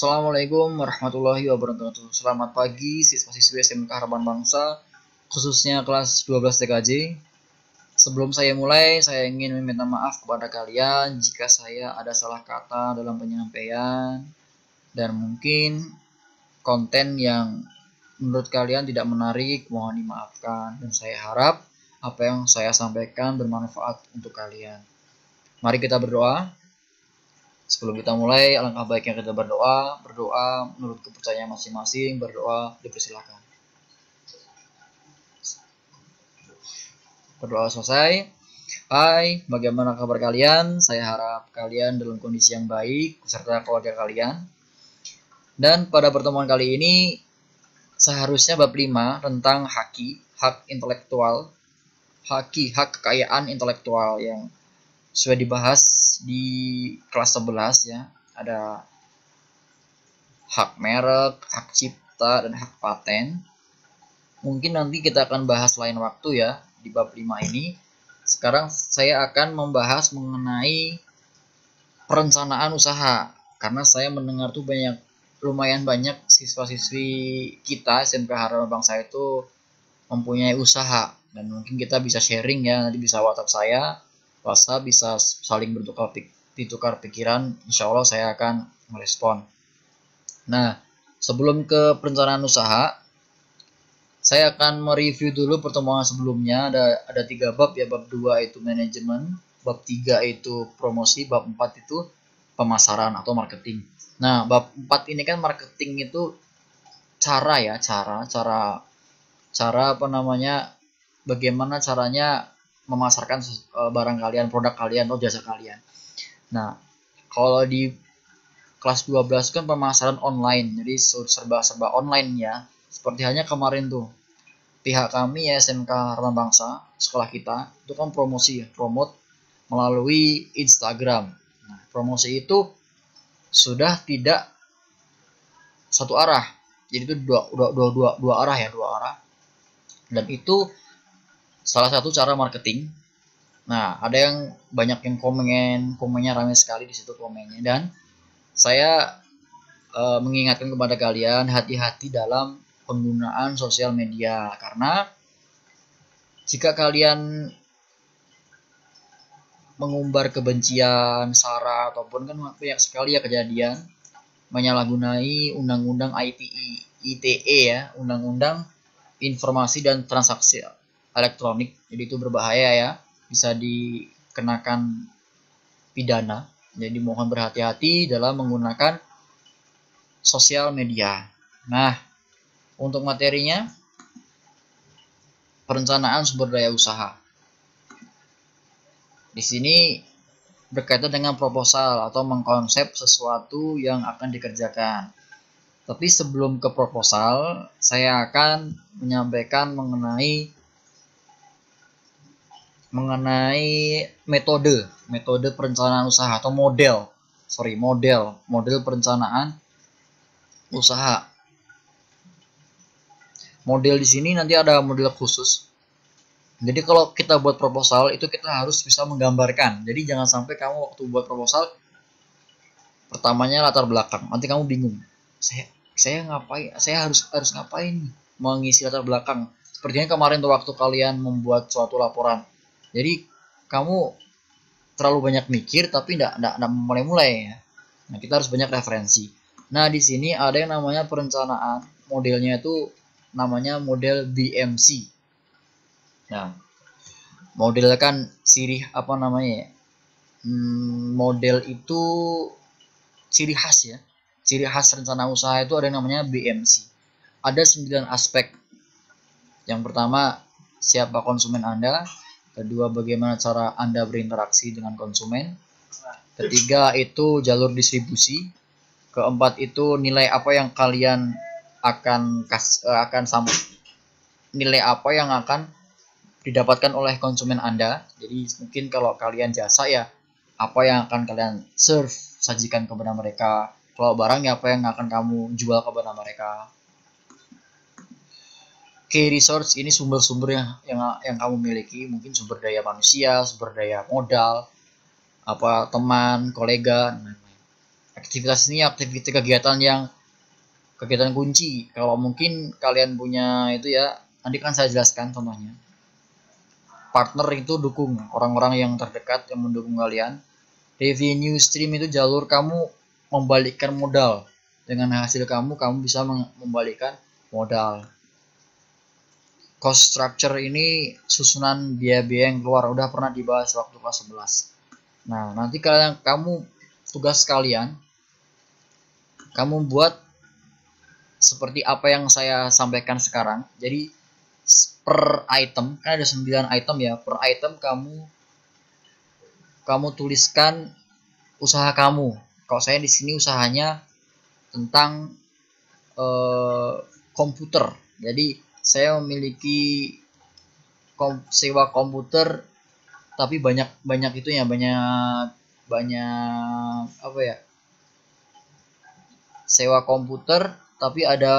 Assalamualaikum warahmatullahi wabarakatuh. Selamat pagi siswa-siswi SMK Harapan Bangsa, khususnya kelas 12 TKJ. Sebelum saya mulai, saya ingin meminta maaf kepada kalian jika saya ada salah kata dalam penyampaian dan mungkin konten yang menurut kalian tidak menarik, mohon dimaafkan. Dan saya harap apa yang saya sampaikan bermanfaat untuk kalian. Mari kita berdoa. Sebelum kita mulai, alangkah baiknya kita berdoa menurut kepercayaan masing-masing, berdoa dipersilakan. Berdoa selesai. Hai, bagaimana kabar kalian? Saya harap kalian dalam kondisi yang baik beserta keluarga kalian. Dan pada pertemuan kali ini seharusnya bab 5 tentang hak intelektual, hak kekayaan intelektual yang sudah dibahas di kelas 11 ya. Ada hak merek, hak cipta, dan hak paten. Mungkin nanti kita akan bahas lain waktu ya di bab 5 ini. Sekarang saya akan membahas mengenai perencanaan usaha. Karena saya mendengar tuh lumayan banyak siswa-siswi kita SMK Harapan Bangsa itu mempunyai usaha. Dan mungkin kita bisa sharing ya, nanti bisa WhatsApp, bisa saling bertukar pikiran. Insya Allah saya akan merespon. Nah, sebelum ke perencanaan usaha, saya akan mereview dulu pertemuan sebelumnya. Ada 3 bab ya. Bab 2 itu manajemen, bab 3 itu promosi, bab 4 itu pemasaran atau marketing. Nah, bab 4 ini kan marketing itu cara bagaimana caranya memasarkan barang kalian, produk kalian atau jasa kalian. Nah, kalau di kelas 12 kan pemasaran online, jadi serba online ya. Seperti halnya kemarin tuh, pihak kami ya SMK Harapan Bangsa, sekolah kita, itu kan promote melalui Instagram. Nah, promosi itu sudah tidak satu arah, jadi itu dua arah. Dan itu salah satu cara marketing. Nah, ada yang banyak yang komennya ramai sekali di situ komennya, dan saya mengingatkan kepada kalian hati-hati dalam penggunaan sosial media, karena jika kalian mengumbar kebencian, sara, ataupun kan banyak sekali ya kejadian menyalahgunai undang-undang ITE ya, undang-undang informasi dan transaksi elektronik. Jadi itu berbahaya ya, bisa dikenakan pidana. Jadi mohon berhati-hati dalam menggunakan sosial media. Nah, untuk materinya, perencanaan sumber daya usaha. Di sini berkaitan dengan proposal atau mengkonsep sesuatu yang akan dikerjakan. Tapi sebelum ke proposal, saya akan menyampaikan mengenai metode perencanaan usaha atau model perencanaan usaha. Model di sini nanti ada model khusus. Jadi kalau kita buat proposal itu kita harus bisa menggambarkan. Jadi jangan sampai kamu waktu buat proposal pertamanya latar belakang, nanti kamu bingung. Saya ngapain? Saya harus ngapain mengisi latar belakang? Sepertinya kemarin tuh waktu kalian membuat suatu laporan. Jadi kamu terlalu banyak mikir tapi enggak mulai ya. Nah, kita harus banyak referensi. Nah, di sini ada yang namanya perencanaan. Modelnya itu namanya model BMC. Nah, model kan model itu ciri khas ya. Ciri khas rencana usaha itu ada yang namanya BMC. Ada 9 aspek. Yang pertama, siapa konsumen Anda. Kedua, bagaimana cara Anda berinteraksi dengan konsumen. Ketiga, itu jalur distribusi. Keempat, itu nilai apa yang kalian nilai apa yang akan didapatkan oleh konsumen Anda. Jadi mungkin kalau kalian jasa ya, apa yang akan kalian sajikan kepada mereka. Kalau barang ya, apa yang akan kamu jual kepada mereka. Key resource ini sumber-sumber yang kamu miliki, mungkin sumber daya manusia, sumber daya modal, teman, kolega, Aktivitas ini aktivitas kegiatan kunci. Kalau mungkin kalian punya itu ya, nanti kan saya jelaskan contohnya. Partner itu dukung orang-orang yang terdekat yang mendukung kalian. Revenue stream itu jalur kamu membalikkan modal. Dengan hasil kamu bisa membalikkan modal. Cost structure ini susunan biaya-biaya yang keluar, udah pernah dibahas waktu kelas 11. Nah, nanti tugas kalian, kamu buat seperti apa yang saya sampaikan sekarang. Jadi per item, kan ada 9 item ya, per item kamu tuliskan usaha kamu. Kalau saya di sini usahanya tentang komputer. Jadi saya memiliki sewa komputer, tapi banyak apa ya, sewa komputer tapi ada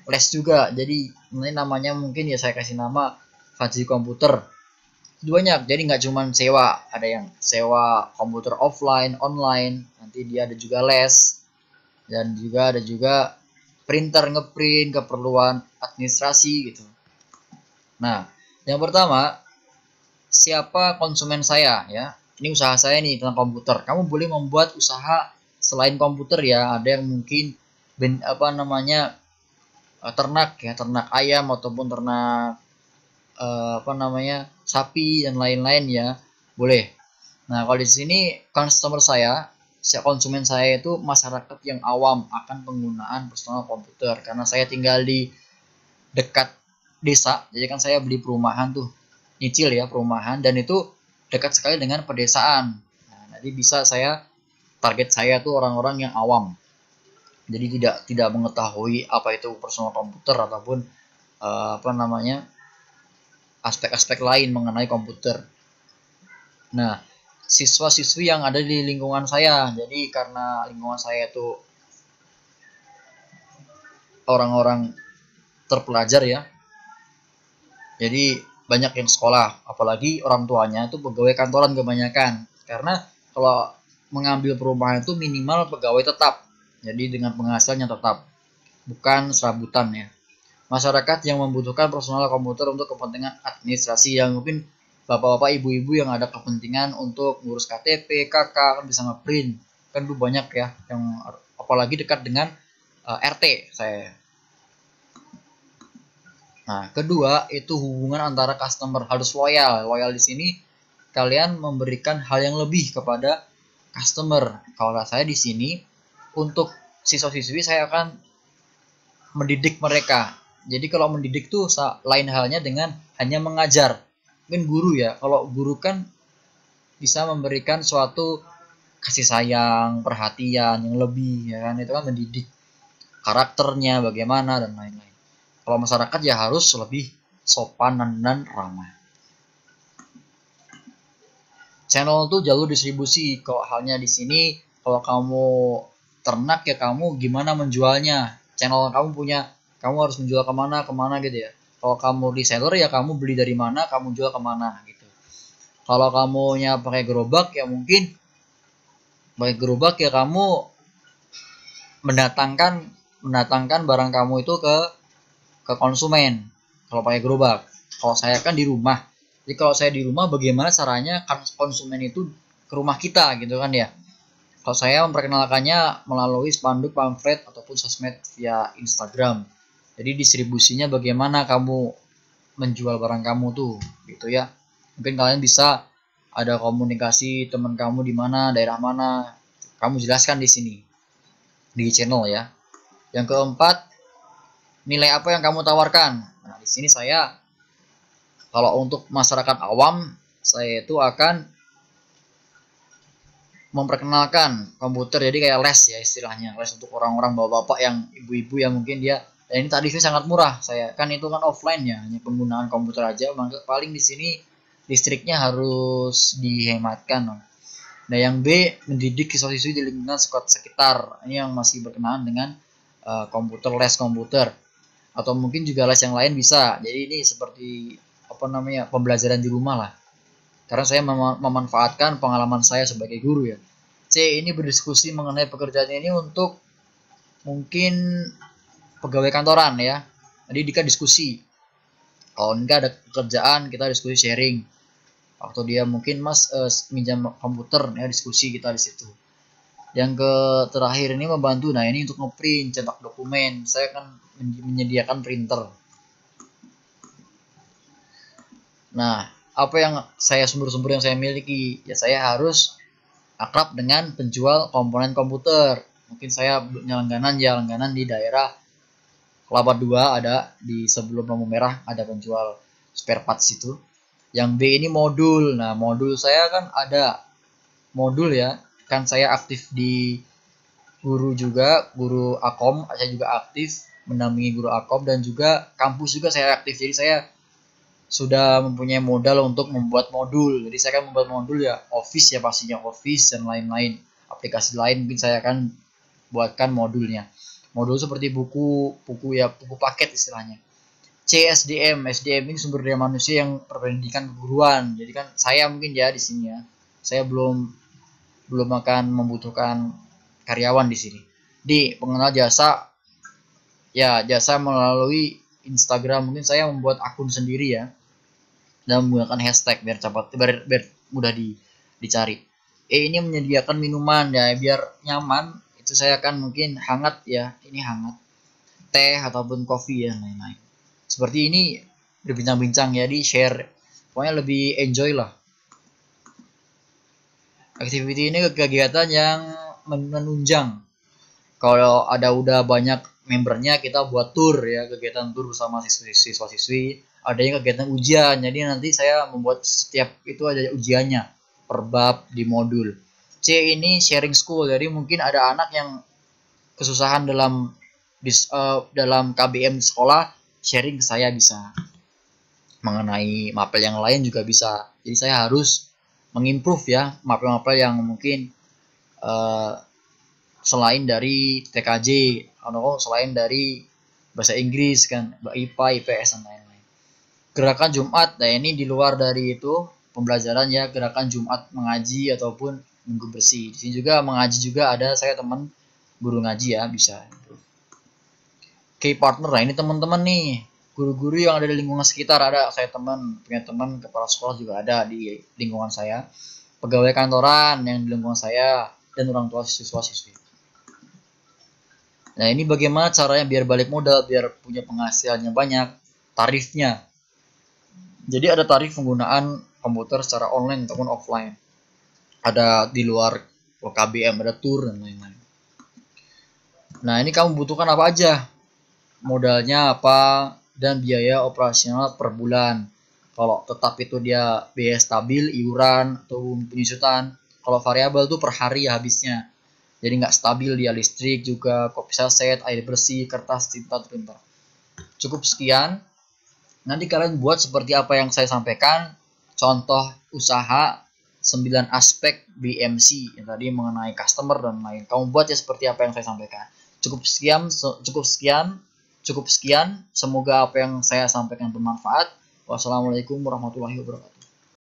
les juga. Jadi ini namanya mungkin ya saya kasih nama Fajri Komputer. Banyak, jadi nggak cuma sewa, ada yang sewa komputer offline, online, nanti dia ada juga les, dan juga ada juga printer, ngeprint, keperluan administrasi gitu. Nah, yang pertama, siapa konsumen saya ya? Ini usaha saya nih tentang komputer. Kamu boleh membuat usaha selain komputer ya. Ada yang mungkin ternak ya, ternak ayam ataupun ternak sapi dan lain-lain ya, boleh. Nah, kalau di sini konsumen saya itu masyarakat yang awam akan penggunaan personal komputer, karena saya tinggal di dekat desa. Jadi kan saya beli perumahan tuh, nyicil ya perumahan, dan itu dekat sekali dengan pedesaan. Nah, jadi target saya tuh orang-orang yang awam. Jadi tidak mengetahui apa itu personal komputer ataupun aspek-aspek lain mengenai komputer. Nah, siswa-siswi yang ada di lingkungan saya, jadi karena lingkungan saya itu orang-orang terpelajar ya, jadi banyak yang sekolah, apalagi orang tuanya itu pegawai kantoran kebanyakan. Karena kalau mengambil perumahan itu minimal pegawai tetap, jadi dengan penghasilan yang tetap, bukan serabutan ya. Masyarakat yang membutuhkan personal komputer untuk kepentingan administrasi, yang mungkin bapak-bapak, ibu-ibu yang ada kepentingan untuk ngurus KTP, KK, kan bisa ngeprint, kan itu banyak ya, yang apalagi dekat dengan RT saya. Nah, kedua itu hubungan antara customer harus loyal. Loyal di sini kalian memberikan hal yang lebih kepada customer. Kalau saya di sini untuk siswa-siswi saya akan mendidik mereka. Jadi kalau mendidik tuh lain halnya dengan hanya mengajar. Mungkin guru ya, kalau guru kan bisa memberikan suatu kasih sayang, perhatian yang lebih ya kan, itu kan mendidik karakternya bagaimana dan lain-lain. Kalau masyarakat ya harus lebih sopan dan ramah. Channel tuh jalur distribusi. Kalau halnya di sini, kalau kamu ternak ya kamu gimana menjualnya. Channel kamu harus menjual kemana gitu ya. Kalau kamu reseller ya kamu beli dari mana, kamu jual kemana gitu. Kalau kamunya pakai gerobak ya mungkin pakai gerobak ya kamu mendatangkan barang kamu itu ke konsumen. Kalau pakai gerobak. Kalau saya kan di rumah. Jadi kalau saya di rumah bagaimana caranya konsumen itu ke rumah kita gitu kan ya. Kalau saya memperkenalkannya melalui spanduk, pamflet ataupun sosmed via Instagram. Jadi distribusinya bagaimana kamu menjual barang kamu tuh gitu ya. Mungkin kalian bisa ada komunikasi teman kamu di mana, daerah mana, kamu jelaskan di sini di channel ya. Yang keempat, nilai apa yang kamu tawarkan. Nah, di sini saya kalau untuk masyarakat awam, saya itu akan memperkenalkan komputer, jadi kayak les ya istilahnya, les untuk orang-orang bapak-bapak yang ibu-ibu yang mungkin dia ini tarifnya sangat murah. Saya kan itu kan offline ya, hanya penggunaan komputer aja, paling di sini listriknya harus dihematkan. Nah, yang B, mendidik siswa-siswi di lingkungan sekitar. Ini yang masih berkenaan dengan komputer, les komputer, atau mungkin juga les yang lain bisa. Jadi ini seperti pembelajaran di rumah lah. Karena saya memanfaatkan pengalaman saya sebagai guru ya. C ini berdiskusi mengenai pekerjaan ini untuk mungkin pegawai kantoran ya. Jadi kita diskusi. Kalau enggak ada pekerjaan kita diskusi sharing. Waktu dia mungkin Mas minjam komputer ya, diskusi kita di situ. Yang terakhir ini membantu. Nah ini untuk ngeprint, cetak dokumen. Saya akan menyediakan printer. Nah apa yang sumber-sumber yang saya miliki? Ya saya harus akrab dengan penjual komponen komputer. Mungkin saya langganan di daerah Kelapa 2 ada di sebelum lampu merah ada penjual spare parts itu. Yang B ini modul. Nah, modul saya kan ada modul ya. Kan saya aktif di guru juga, guru Akom, saya juga aktif mendampingi guru Akom dan juga kampus juga saya aktif. Jadi saya sudah mempunyai modal untuk membuat modul. Jadi saya akan membuat modul ya Office ya pastinya Office dan lain-lain. Aplikasi lain mungkin saya akan buatkan modulnya. Modul seperti buku paket istilahnya. SDM ini sumber daya manusia yang berpendidikan keguruan. Jadi kan saya mungkin ya di sini ya. Saya belum akan membutuhkan karyawan di sini. Di pengenal jasa ya jasa melalui Instagram mungkin saya membuat akun sendiri ya. Dan menggunakan hashtag biar mudah dicari. Ini menyediakan minuman ya biar nyaman. Itu saya akan mungkin hangat ya, ini hangat. Teh ataupun kopi ya lain-lain. Seperti ini berbincang-bincang ya di share. Pokoknya lebih enjoy lah. Activity ini kegiatan yang menunjang. Kalau ada udah banyak membernya kita buat tour ya, kegiatan tour bersama siswa-siswi. Ada yang kegiatan ujian, jadi nanti saya membuat setiap itu ada ujiannya per bab di modul. C ini sharing school, jadi mungkin ada anak yang kesusahan dalam KBM sekolah, sharing ke saya bisa. Mengenai mapel yang lain juga bisa. Jadi saya harus mengimprove ya mapel-mapel yang mungkin selain dari TKJ atau selain dari bahasa Inggris kan, IPA, IPS dan lain-lain. Gerakan Jumat, nah ini di luar dari itu pembelajaran ya, gerakan Jumat mengaji ataupun minggu bersih. Di sini juga mengaji juga ada saya teman guru ngaji ya bisa. Key partner, nah ini teman-teman nih guru-guru yang ada di lingkungan sekitar ada saya punya teman kepala sekolah juga ada di lingkungan saya, pegawai kantoran yang di lingkungan saya dan orang tua siswa-siswi. Nah ini bagaimana caranya biar balik modal, biar punya penghasilannya banyak, tarifnya. Jadi ada tarif penggunaan komputer secara online ataupun offline. Ada di luar KBM, ada tour dan lain-lain. Nah ini kamu butuhkan apa aja, modalnya apa, dan biaya operasional per bulan. Kalau tetap itu dia biaya stabil, iuran atau penyusutan. Kalau variabel itu per hari ya habisnya. Jadi nggak stabil dia, listrik juga, kopi saset, air bersih, kertas, tinta, printer. Cukup sekian. Nanti kalian buat seperti apa yang saya sampaikan. Contoh usaha 9 aspek BMC yang tadi mengenai customer dan lain. Kamu buat ya seperti apa yang saya sampaikan. Cukup sekian. Semoga apa yang saya sampaikan bermanfaat. Wassalamualaikum warahmatullahi wabarakatuh.